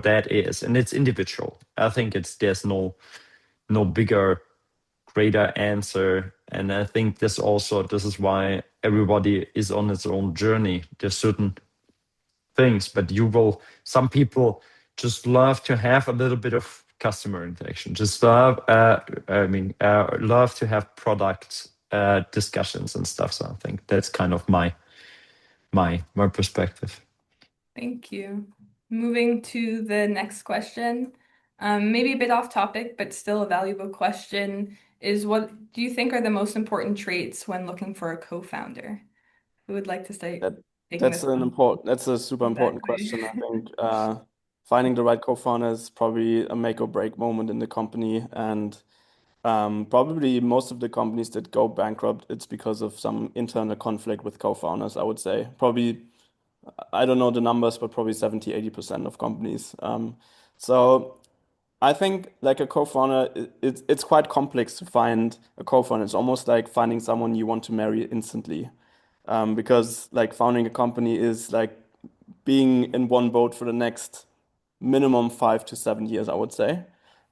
that is, and it's individual. I think there's no bigger, greater answer. And I think this is why everybody is on its own journey. There's certain things, but some people just love to have a little bit of customer interaction, just love to have product discussions and stuff. So I think that's kind of my perspective. Thank you. Moving to the next question, maybe a bit off topic, but still a valuable question, is what do you think are the most important traits when looking for a co-founder? Who would like to start That taking this one? that's a super important Exactly. question. I think finding the right co-founder is probably a make or break moment in the company, and probably most of the companies that go bankrupt, it's because of some internal conflict with co-founders, I would say. Probably, I don't know the numbers, but probably 70, 80% of companies. So I think like a co-founder, it's quite complex to find a co-founder. It's almost like finding someone you want to marry instantly. Because like founding a company is like being in one boat for the next minimum 5 to 7 years, I would say.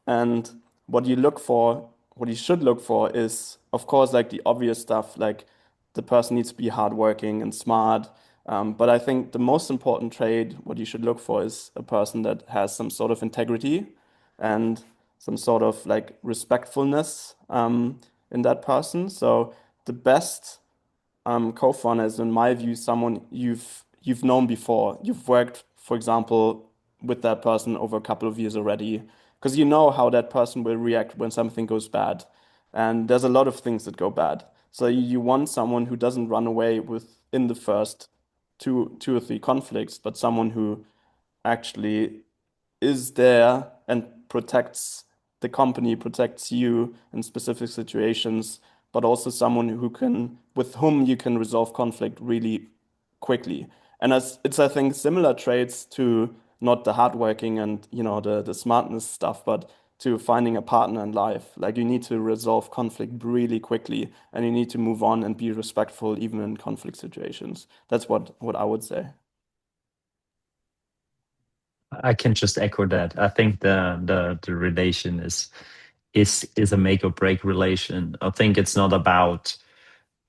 And what you look for, what you should look for is, of course, like the obvious stuff, like the person needs to be hardworking and smart. But I think the most important trait, what you should look for is a person that has some sort of integrity and some sort of like respectfulness in that person. So the best co-founder is, in my view, someone you've known before. You've worked, for example, with that person over a couple of years already, because you know how that person will react when something goes bad. And there's a lot of things that go bad. So you want someone who doesn't run away within the first two or three conflicts, but someone who actually is there and protects the company, protects you in specific situations, but also someone with whom you can resolve conflict really quickly. And it's, I think, similar traits to not the hardworking and, the smartness stuff, but to finding a partner in life. Like you need to resolve conflict really quickly, and you need to move on and be respectful even in conflict situations. That's what I would say. I can just echo that. I think the relation is a make or break relation. I think it's not about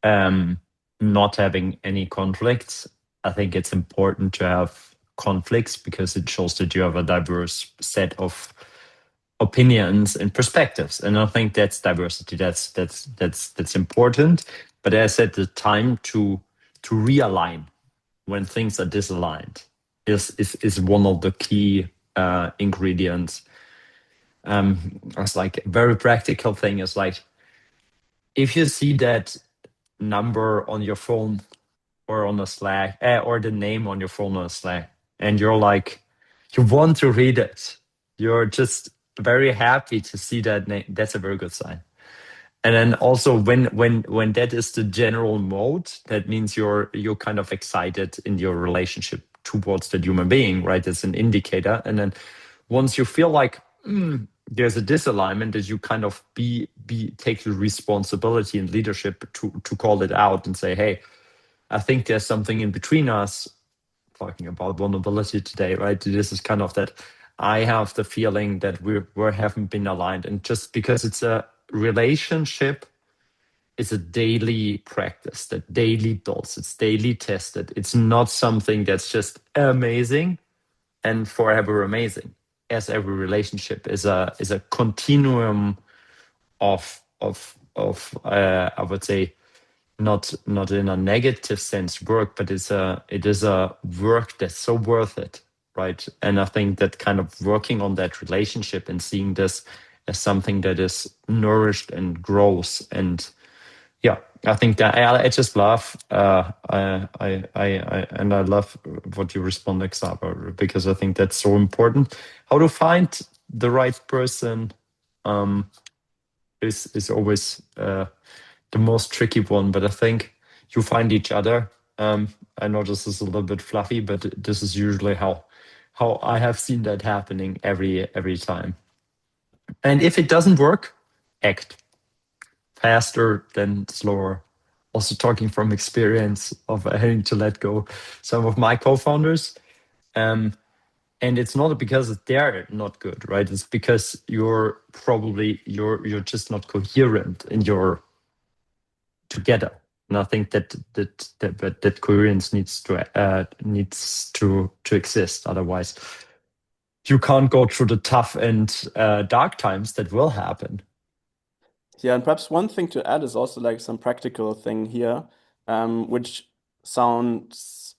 um, not having any conflicts. I think it's important to have conflicts because it shows that you have a diverse set of opinions and perspectives, and I think that's diversity. That's important. But as I said, the time to realign when things are disaligned is one of the key ingredients. It's like a very practical thing. Is like if you see that number on your phone or on a Slack, or the name on your phone on a Slack, and you're like, you want to read it. You're just very happy to see that name. That's a very good sign. And then also when that is the general mode, that means you're kind of excited in your relationship towards that human being, right? It's an indicator. And then once you feel like there's a disalignment, that you kind of be take the responsibility and leadership to call it out and say, hey, I think there's something in between us. Talking about vulnerability today, right? This is kind of that I have the feeling that we haven't been aligned, and just because it's a relationship, it's a daily practice that daily builds, it's daily tested. It's not something that's just amazing and forever amazing. As every relationship is a continuum of I would say not in a negative sense work, but it is a work that's so worth it, right? And I think that kind of working on that relationship and seeing this as something that is nourished and grows. And yeah, I think that I just love and I love what you respond, Xaver, because I think that's so important. How to find the right person um, is always the most tricky one, but I think you find each other. I know this is a little bit fluffy, but this is usually how I have seen that happening every time. And if it doesn't work, act faster than slower. Also talking from experience of having to let go some of my co-founders. Um, and it's not because they're not good, right? It's because you're just not coherent in your together. And I think that coherence needs to exist. Otherwise, you can't go through the tough and dark times that will happen. Yeah, and perhaps one thing to add is also like some practical thing here, which sounds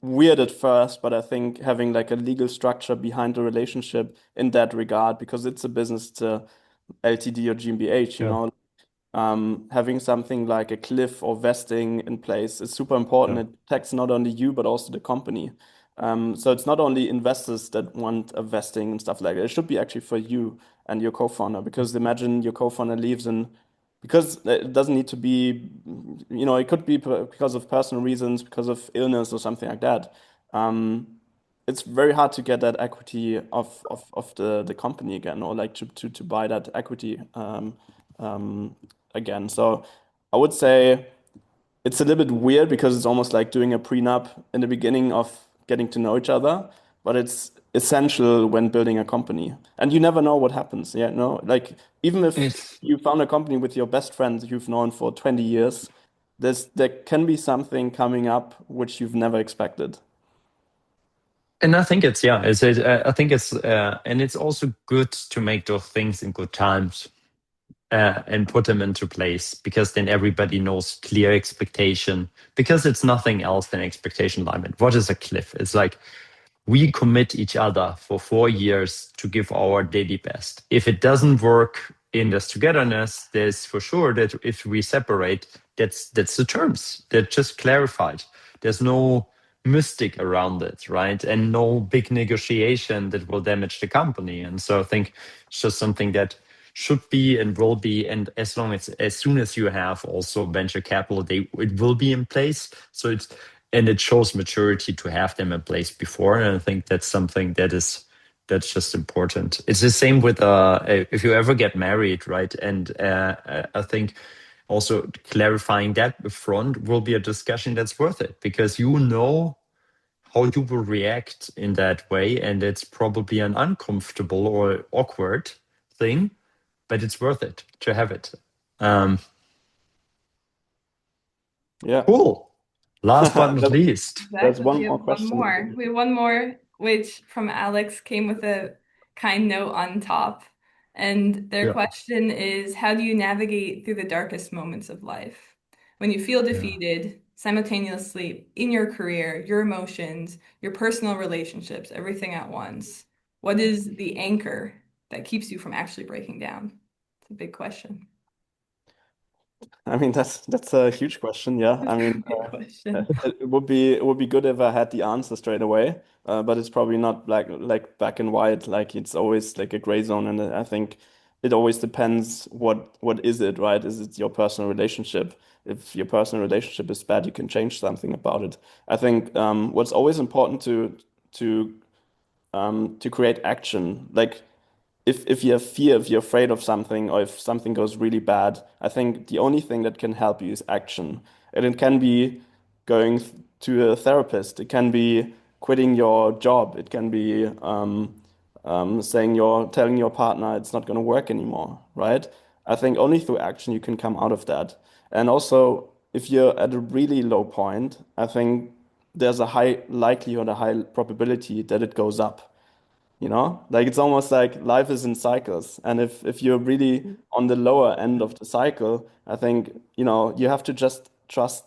weird at first, but I think having like a legal structure behind the relationship in that regard, because it's a business to LTD or GmbH, you Yeah, know, having something like a cliff or vesting in place is super important. yeah. It protects not only you, but also the company. So it's not only investors that want a vesting and stuff like that. It should be actually for you and your co-founder, because imagine your co-founder leaves in, because it doesn't need to be, you know, it could be because of personal reasons, because of illness or something like that. It's very hard to get that equity of the company again, or like to buy that equity again. So I would say it's a little bit weird because it's almost like doing a prenup in the beginning of getting to know each other, but it's essential when building a company. And you never know what happens. Yeah, no, like even if It's you found a company with your best friends you've known for 20 years, there can be something coming up which you've never expected. and I think it's yeah, I think it's and it's also good to make those things in good times. And put them into place because then everybody knows clear expectation because it's nothing else than expectation alignment. What is a cliff? It's like we commit each other for 4 years to give our daily best. If it doesn't work in this togetherness, there's for sure that if we separate, that's the terms. They're just clarified. There's no mystic around it, right? And no big negotiation that will damage the company. And so I think it's just something that should be and will be, and as soon as you have also venture capital, it will be in place. So it shows maturity to have them in place before, and I think that's something that's just important. It's the same with if you ever get married, right? And I think also clarifying that upfront will be a discussion that's worth it because you know how you will react in that way, and it's probably an uncomfortable or awkward thing, but it's worth it to have it. Um, Yeah. cool. Last but not That's, least. there's Exactly. one We have more one question. more. We have one more, which from Alex came with a kind note on top. And their Yeah. question is, how do you navigate through the darkest moments of life? When you feel Yeah. defeated simultaneously in your career, your emotions, your personal relationships, everything at once. What is the anchor that keeps you from actually breaking down? It's a big question. I mean, that's a huge question. Yeah. That's I a mean, big question. it would be good if I had the answer straight away, but it's probably not like black and white. Like it's always like a gray zone, and I think it always depends what is it, right? Is it your personal relationship? If your personal relationship is bad, you can change something about it. I think what's always important to to create action. Like if you have fear, if you're afraid of something, or if something goes really bad, I think the only thing that can help you is action. And it can be going to a therapist. It can be quitting your job. It can be telling your partner it's not going to work anymore, right? I think only through action you can come out of that. And also, if you're at a really low point, I think there's a high likelihood, a high probability that it goes up. You know, like it's almost like life is in cycles. And if you're really on the lower end of the cycle, I think, you know, you have to just trust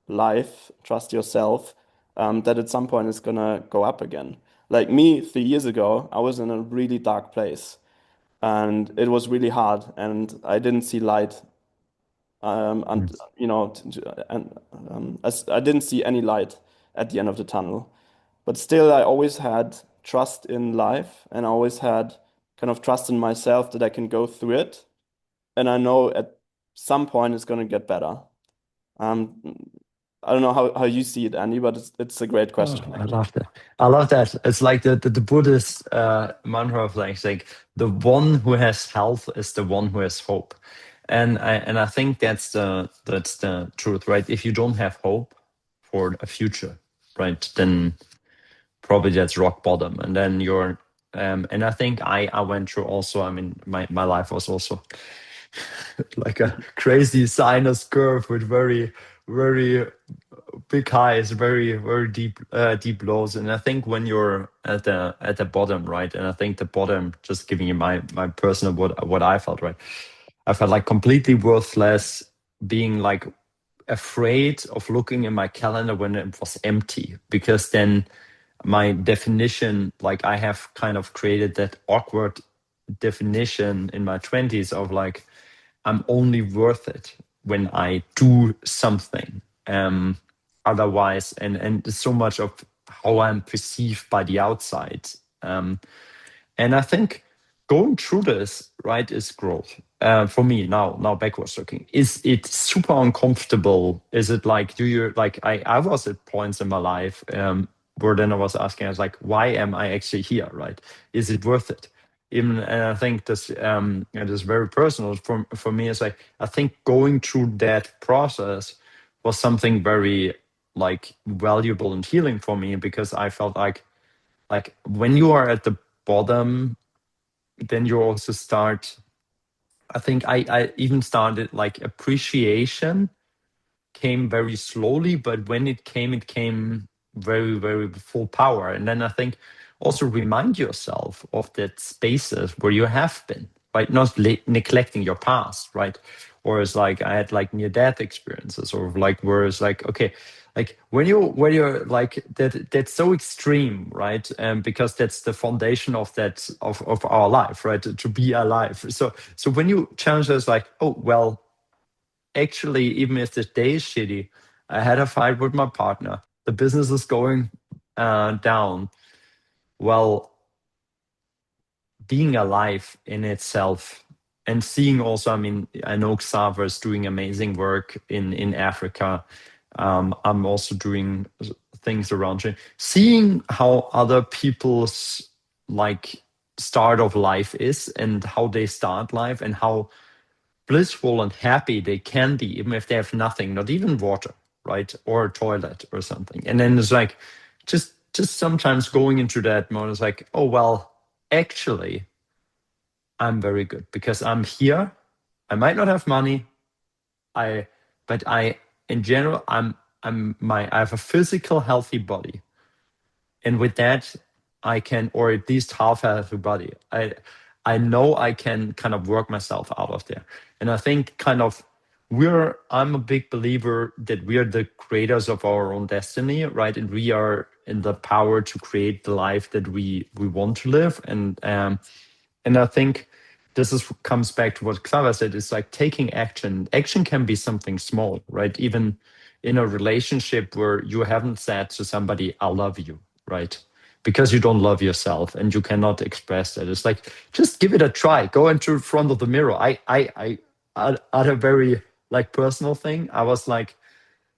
life, trust yourself, that at some point it's gonna go up again. Like me, 3 years ago, I was in a really dark place. and it was really hard, and I didn't see light. Mm. And I didn't see any light at the end of the tunnel. But still, I always had trust in life, and I always had kind of trust in myself that I can go through it, and I know at some point it's going to get better. Um, I don't know how you see it, Andy, but it's a great Oh, question, I actually. love that. I love that. It's like the Buddhist mantra of like the one who has health is the one who has hope, and I think that's the truth, right? If you don't have hope for a future, right, then probably that's rock bottom, and then you're and I think I went through also. I mean, my life was also like a crazy sinus curve with very big highs, very deep lows. And I think when you're at the bottom, right? And I think the bottom, just giving you my personal what I felt, right? I felt like completely worthless, being like afraid of looking in my calendar when it was empty, because then my definition, like I have kind of created that awkward definition in my 20s of like I'm only worth it when I do something. Otherwise, and so much of how I'm perceived by the outside. Um, and I think going through this, right, is growth. For me now backwards looking, is it super uncomfortable? Is it like, do you like, I was at points in my life where then I was asking, I was like, why am I actually here, right? Is it worth it? Even, and I think this it is very personal for me. It's like, I think going through that process was something very like valuable and healing for me, because I felt like when you are at the bottom, then you also start, I think I even started like appreciation came very slowly, but when it came very full power. And then I think also remind yourself of that spaces where you have been, right? Not neglecting your past, right? Or it's like I had like near death experiences, or like where it's like, okay, like when you're like that's so extreme, right? Because that's the foundation of that of our life, right? To be alive. So when you challenge us like, oh well, actually, even if the day is shitty, I had a fight with my partner. The business is going down. Well, being alive in itself and seeing also, I mean, I know Xaver is doing amazing work in Africa. I'm also doing things around it. Seeing how other people's like start of life is and how they start life and how blissful and happy they can be, even if they have nothing, not even water, right? Or a toilet or something. And then it's like just sometimes going into that mode is like, oh well, actually, I'm very good because I'm here. I might not have money. I but I in general I have a physical healthy body. And with that, I can, or at least half healthy body. I know I can kind of work myself out of there. And I think kind of I'm a big believer that we are the creators of our own destiny, right? And we are in the power to create the life that we want to live. And I think this is comes back to what Clara said. It's like taking action. Action can be something small, right? Even in a relationship where you haven't said to somebody, I love you, right? Because you don't love yourself and you cannot express that. It's like, just give it a try. Go into front of the mirror. I had a very like personal thing. I was like,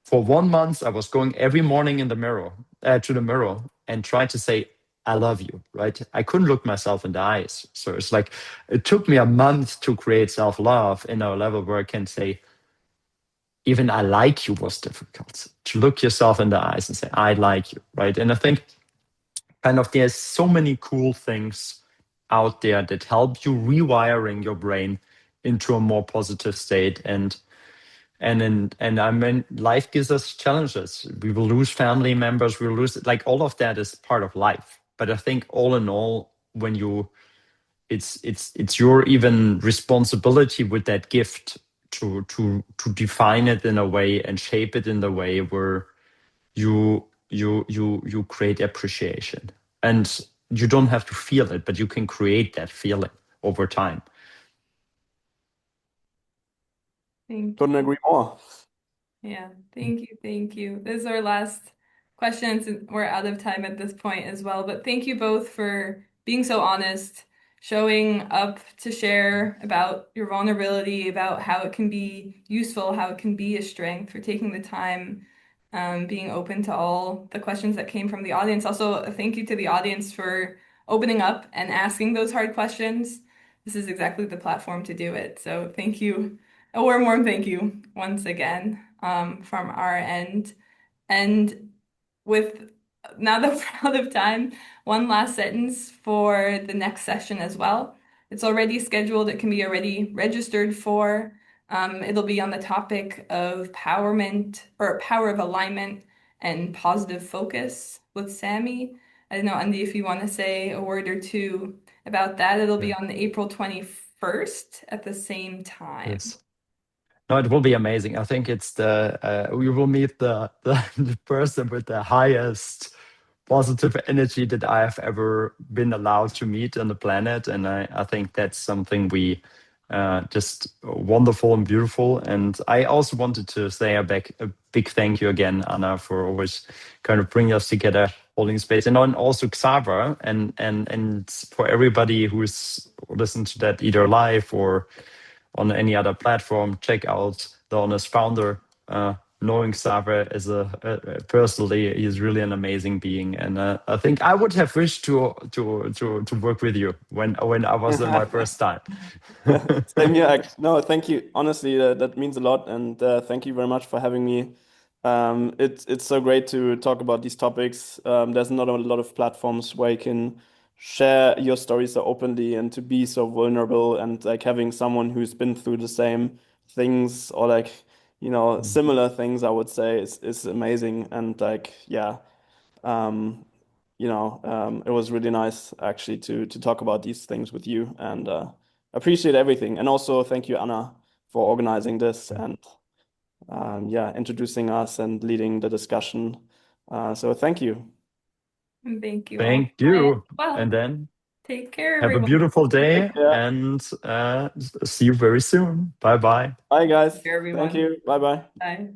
for 1 month, I was going every morning in the mirror, to the mirror and trying to say, I love you, right? I couldn't look myself in the eyes. So it's like, it took me a month to create self-love in a level where I can say, even I like you was difficult. To look yourself in the eyes and say, I like you, right? And I think kind of there's so many cool things out there that help you rewiring your brain into a more positive state. And I mean, life gives us challenges. We will lose family members. We'll lose, like, all of that is part of life. But I think all in all, when you, it's your even responsibility with that gift to define it in a way and shape it in the way where you create appreciation. And you don't have to feel it, but you can create that feeling over time. Thank Couldn't you. agree more. Yeah, thank you, thank you. This is our last question since we're out of time at this point as well. But thank you both for being so honest, showing up to share about your vulnerability, about how it can be useful, how it can be a strength, for taking the time, being open to all the questions that came from the audience. Also, a thank you to the audience for opening up and asking those hard questions. This is exactly the platform to do it. So thank you. A warm thank you once again, from our end. And with now that we're out of time, one last sentence for the next session as well. It's already scheduled, it can be already registered for. It'll be on the topic of empowerment or power of alignment and positive focus with Sammy. I don't know, Andy, if you want to say a word or two about that. It'll be Yeah. on April 21st at the same time. Yes. No, it will be amazing. I think it's we will meet the person with the highest positive energy that I have ever been allowed to meet on the planet, and I think that's something we just wonderful and beautiful. And I also wanted to say a big thank you again, Anna, for always kind of bringing us together, holding space, and also Xaver, and for everybody who's listened to that either live or on any other platform, check out the Honest Founder. Knowing Xaver as personally, he's really an amazing being, and I think I would have wished to work with you when I was in my first time. Same here, actually. No, thank you. Honestly, that means a lot, and thank you very much for having me. It's so great to talk about these topics. There's not a lot of platforms where you can share your story so openly and to be so vulnerable, and like having someone who's been through the same things or like, similar things, I would say is amazing. And like, yeah, um, it was really nice actually to talk about these things with you, and appreciate everything. And also thank you, Anna, for organizing this and yeah, introducing us and leading the discussion. So thank you. And thank you all. Thank you, Well, and then take care, have a everyone. beautiful day, Take care. and see you very soon. Bye bye. Bye, Take guys. care, Thank everyone. you. Bye bye. Bye.